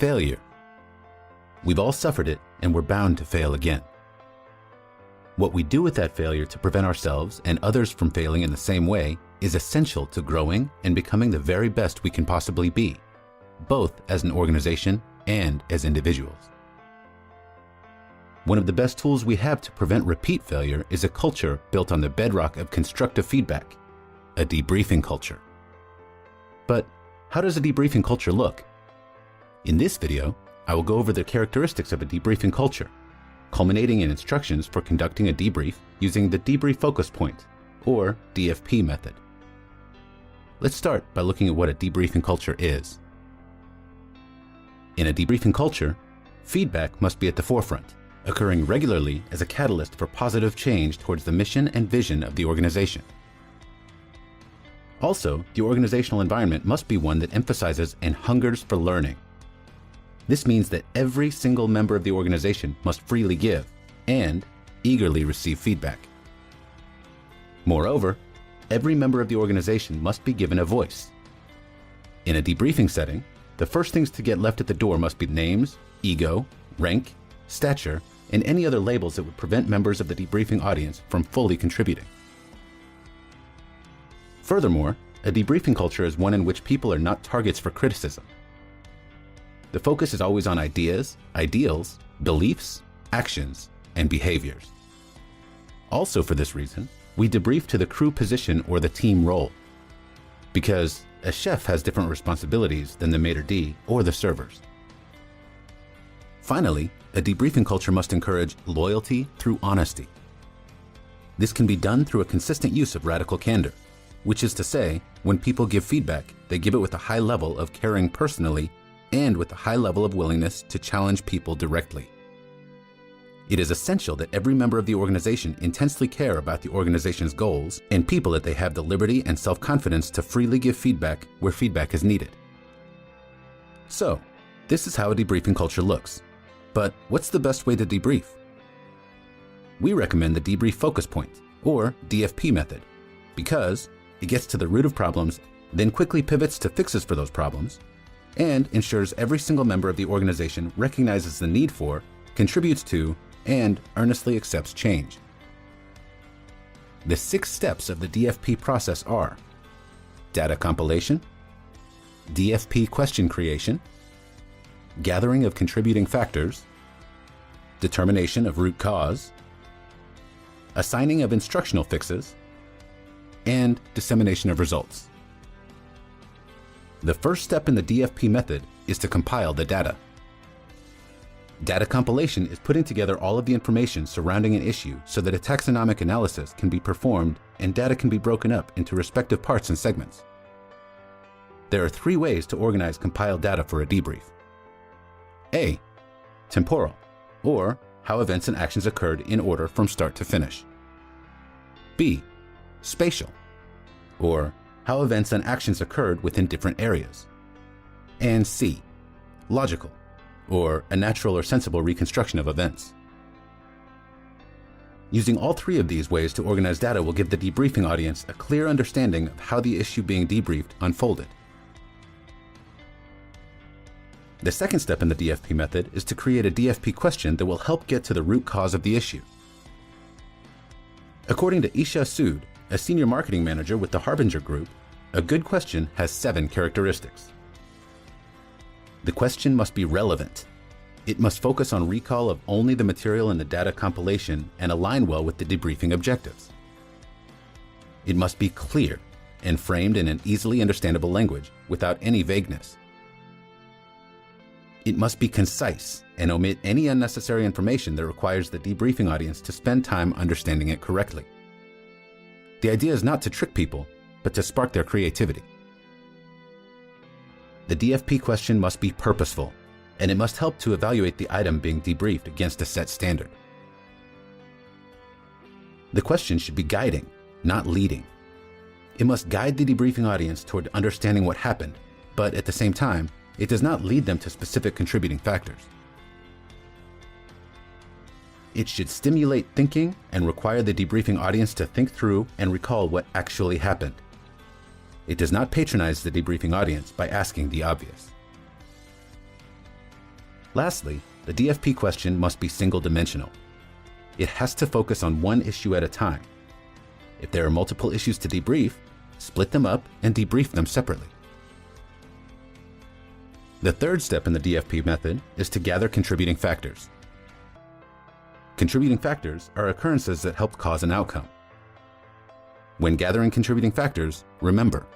Failure. We've all suffered it, and we're bound to fail again. What we do with that failure to prevent ourselves and others from failing in the same way is essential to growing and becoming the very best we can possibly be, both as an organization and as individuals. One of the best tools we have to prevent repeat failure is a culture built on the bedrock of constructive feedback, a debriefing culture. But how does a debriefing culture look? In this video, I will go over the characteristics of a debriefing culture, culminating in instructions for conducting a debrief using the debrief focus point, or DFP method. Let's start by looking at what a debriefing culture is. In a debriefing culture, feedback must be at the forefront, occurring regularly as a catalyst for positive change towards the mission and vision of the organization. Also, the organizational environment must be one that emphasizes and hungers for learning. This means that every single member of the organization must freely give and eagerly receive feedback. Moreover, every member of the organization must be given a voice. In a debriefing setting, the first things to get left at the door must be names, ego, rank, stature, and any other labels that would prevent members of the debriefing audience from fully contributing. Furthermore, a debriefing culture is one in which people are not targets for criticism. The focus is always on ideas, ideals, beliefs, actions, and behaviors. Also for this reason, we debrief to the crew position or the team role, because a chef has different responsibilities than the maitre d' or the servers. Finally, a debriefing culture must encourage loyalty through honesty. This can be done through a consistent use of radical candor, which is to say, when people give feedback, they give it with a high level of caring personally and with a high level of willingness to challenge people directly. It is essential that every member of the organization intensely care about the organization's goals and people that they have the liberty and self-confidence to freely give feedback where feedback is needed. So, this is how a debriefing culture looks. But what's the best way to debrief? We recommend the debrief focus point, or DFP method, because it gets to the root of problems, then quickly pivots to fixes for those problems, and ensures every single member of the organization recognizes the need for, contributes to, and earnestly accepts change. The 6 steps of the DFP process are data compilation, DFP question creation, gathering of contributing factors, determination of root cause, assigning of instructional fixes, and dissemination of results. The first step in the DFP method is to compile the data. Data compilation is putting together all of the information surrounding an issue so that a taxonomic analysis can be performed and data can be broken up into respective parts and segments. There are 3 ways to organize compiled data for a debrief. A. Temporal, or how events and actions occurred in order from start to finish. B. Spatial, or how events and actions occurred within different areas. And C. Logical, or a natural or sensible reconstruction of events. Using all 3 of these ways to organize data will give the debriefing audience a clear understanding of how the issue being debriefed unfolded. The second step in the DFP method is to create a DFP question that will help get to the root cause of the issue. According to Isha Sood, a senior marketing manager with the Harbinger Group, a good question has 7 characteristics. The question must be relevant. It must focus on recall of only the material in the data compilation and align well with the debriefing objectives. It must be clear and framed in an easily understandable language without any vagueness. It must be concise and omit any unnecessary information that requires the debriefing audience to spend time understanding it correctly. The idea is not to trick people, but to spark their creativity. The DFP question must be purposeful, and it must help to evaluate the item being debriefed against a set standard. The question should be guiding, not leading. It must guide the debriefing audience toward understanding what happened, but at the same time, it does not lead them to specific contributing factors. It should stimulate thinking and require the debriefing audience to think through and recall what actually happened. It does not patronize the debriefing audience by asking the obvious. Lastly, the DFP question must be single-dimensional. It has to focus on one issue at a time. If there are multiple issues to debrief, split them up and debrief them separately. The third step in the DFP method is to gather contributing factors. Contributing factors are occurrences that help cause an outcome. When gathering contributing factors, remember,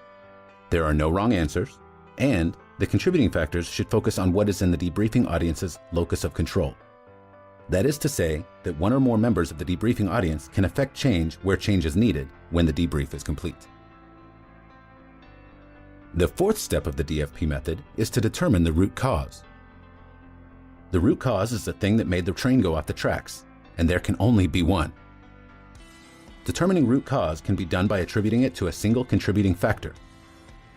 there are no wrong answers, and the contributing factors should focus on what is in the debriefing audience's locus of control. That is to say that one or more members of the debriefing audience can affect change where change is needed when the debrief is complete. The fourth step of the DFP method is to determine the root cause. The root cause is the thing that made the train go off the tracks, and there can only be one. Determining root cause can be done by attributing it to a single contributing factor,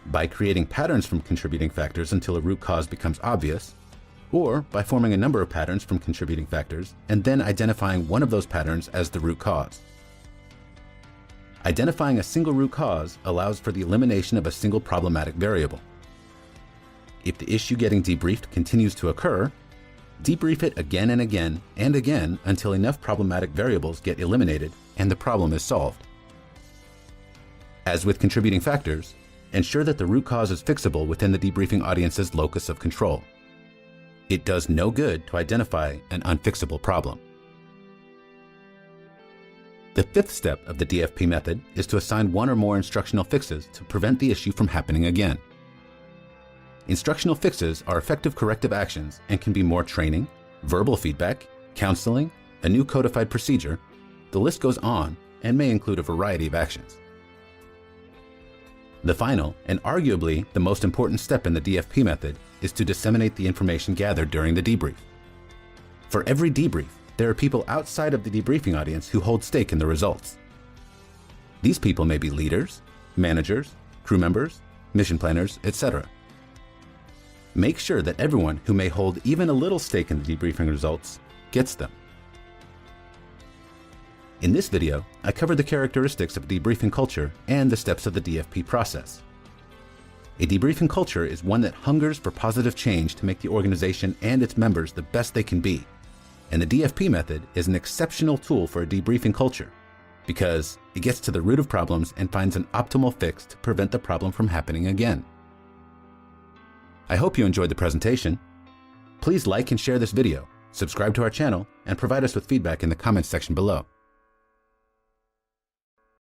by creating patterns from contributing factors until a root cause becomes obvious, or by forming a number of patterns from contributing factors and then identifying one of those patterns as the root cause. Identifying a single root cause allows for the elimination of a single problematic variable. If the issue getting debriefed continues to occur, debrief it again and again and again until enough problematic variables get eliminated and the problem is solved. As with contributing factors, ensure that the root cause is fixable within the debriefing audience's locus of control. It does no good to identify an unfixable problem. The fifth step of the DFP method is to assign one or more instructional fixes to prevent the issue from happening again. Instructional fixes are effective corrective actions and can be more training, verbal feedback, counseling, a new codified procedure. The list goes on and may include a variety of actions. The final, and arguably the most important step in the DFP method, is to disseminate the information gathered during the debrief. For every debrief, there are people outside of the debriefing audience who hold stake in the results. These people may be leaders, managers, crew members, mission planners, etc. Make sure that everyone who may hold even a little stake in the debriefing results gets them. In this video, I covered the characteristics of debriefing culture and the steps of the DFP process. A debriefing culture is one that hungers for positive change to make the organization and its members the best they can be. And the DFP method is an exceptional tool for a debriefing culture because it gets to the root of problems and finds an optimal fix to prevent the problem from happening again. I hope you enjoyed the presentation. Please like and share this video, subscribe to our channel, and provide us with feedback in the comments section below.